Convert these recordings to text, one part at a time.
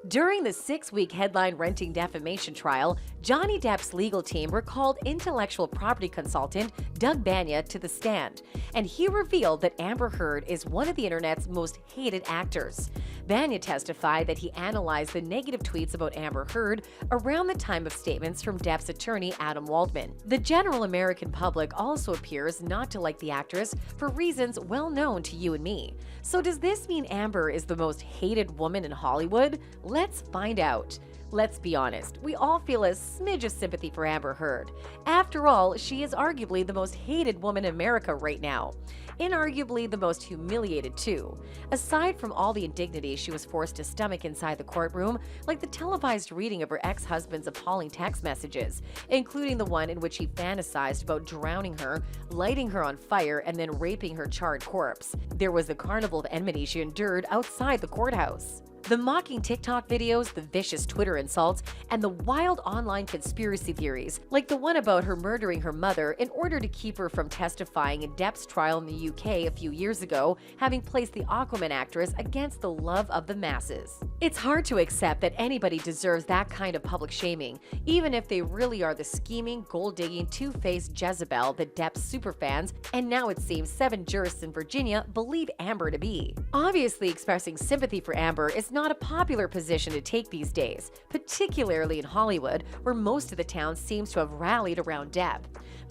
During the 6-week headline-renting defamation trial, Johnny Depp's legal team recalled intellectual property consultant Doug Bania to the stand, and he revealed that Amber Heard is one of the internet's most hated actors. Bania testified that he analyzed the negative tweets about Amber Heard around the time of statements from Depp's attorney Adam Waldman. The general American public also appears not to like the actress for reasons well known to you and me. So does this mean Amber is the most hated woman in Hollywood? Let's find out. Let's be honest, we all feel a smidge of sympathy for Amber Heard. After all, she is arguably the most hated woman in America right now. Inarguably the most humiliated too. Aside from all the indignities she was forced to stomach inside the courtroom, like the televised reading of her ex-husband's appalling text messages, including the one in which he fantasized about drowning her, lighting her on fire, and then raping her charred corpse. There was the carnival of enmity she endured outside the courthouse. The mocking TikTok videos, the vicious Twitter insults, and the wild online conspiracy theories, like the one about her murdering her mother in order to keep her from testifying in Depp's trial in the UK a few years ago, having placed the Aquaman actress against the love of the masses. It's hard to accept that anybody deserves that kind of public shaming, even if they really are the scheming, gold-digging, two-faced Jezebel that Depp's superfans, and now it seems 7 jurists in Virginia, believe Amber to be. Obviously, expressing sympathy for Amber is not a popular position to take these days, particularly in Hollywood, where most of the town seems to have rallied around Depp.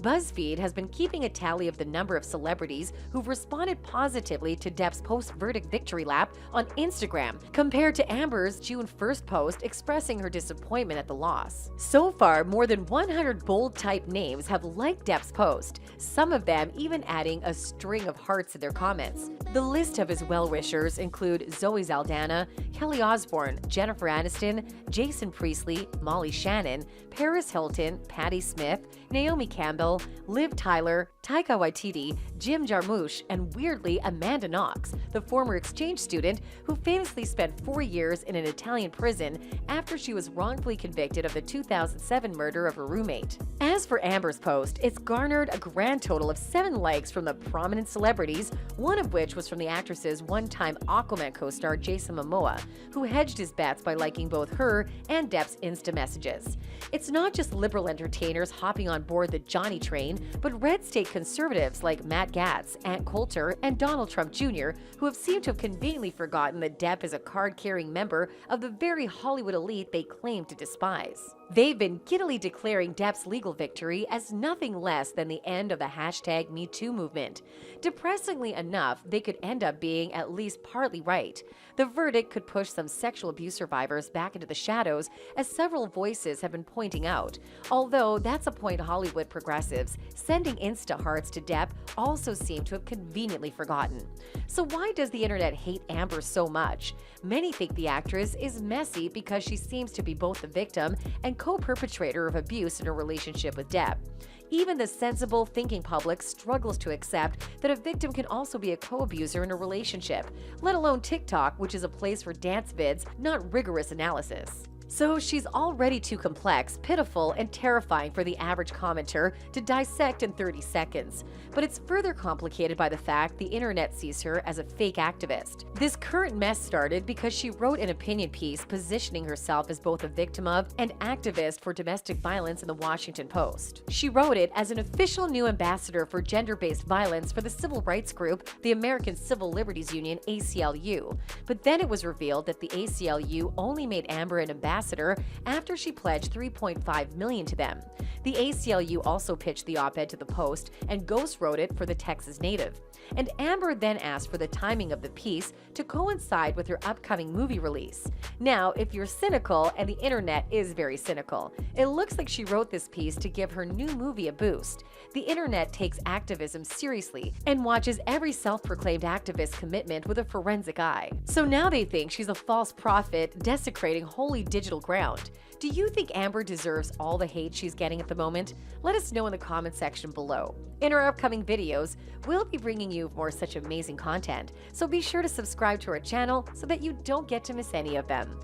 BuzzFeed has been keeping a tally of the number of celebrities who've responded positively to Depp's post-verdict victory lap on Instagram, compared to Amber's June 1st post expressing her disappointment at the loss. So far, more than 100 bold-type names have liked Depp's post, some of them even adding a string of hearts in their comments. The list of his well-wishers include Zoe Saldana, Kelly Osbourne, Jennifer Aniston, Jason Priestley, Molly Shannon, Paris Hilton, Patti Smith, Naomi Campbell, Liv Tyler, Taika Waititi, Jim Jarmusch, and weirdly Amanda Knox, the former exchange student who famously spent 4 years in an Italian prison after she was wrongfully convicted of the 2007 murder of her roommate. As for Amber's post, it's garnered a grand total of 7 likes from the prominent celebrities, one of which was from the actress's one-time Aquaman co-star Jason Momoa, who hedged his bets by liking both her and Depp's Insta messages. It's not just liberal entertainers hopping on board the Johnny train, but red state conservatives like Matt Gaetz, Ant Coulter, and Donald Trump Jr., who have seemed to have conveniently forgotten that Depp is a card-carrying member of the very Hollywood elite they claim to despise. They've been giddily declaring Depp's legal victory as nothing less than the end of the #MeToo movement. Depressingly enough, they could end up being at least partly right. The verdict could push some sexual abuse survivors back into the shadows, as several voices have been pointing out. Although that's a point Hollywood progressives sending Insta hearts to Depp also seem to have conveniently forgotten. So why does the internet hate Amber so much? Many think the actress is messy because she seems to be both the victim and co-perpetrator of abuse in her relationship with Depp. Even the sensible, thinking public struggles to accept that a victim can also be a co-abuser in a relationship, let alone TikTok, which is a place for dance vids, not rigorous analysis. So she's already too complex, pitiful, and terrifying for the average commenter to dissect in 30 seconds. But it's further complicated by the fact the internet sees her as a fake activist. This current mess started because she wrote an opinion piece positioning herself as both a victim of and activist for domestic violence in the Washington Post. She wrote it as an official new ambassador for gender-based violence for the civil rights group, the American Civil Liberties Union, ACLU. But then it was revealed that the ACLU only made Amber an ambassador after she pledged $3.5 million to them. The ACLU also pitched the op-ed to the Post and ghost-wrote it for the Texas native. And Amber then asked for the timing of the piece to coincide with her upcoming movie release. Now, if you're cynical, and the internet is very cynical, it looks like she wrote this piece to give her new movie a boost. The internet takes activism seriously and watches every self-proclaimed activist commitment with a forensic eye. So now they think she's a false prophet desecrating holy digital ground. Do you think Amber deserves all the hate she's getting at the moment? Let us know in the comment section below. In our upcoming videos, we'll be bringing you more such amazing content, so be sure to subscribe to our channel so that you don't get to miss any of them.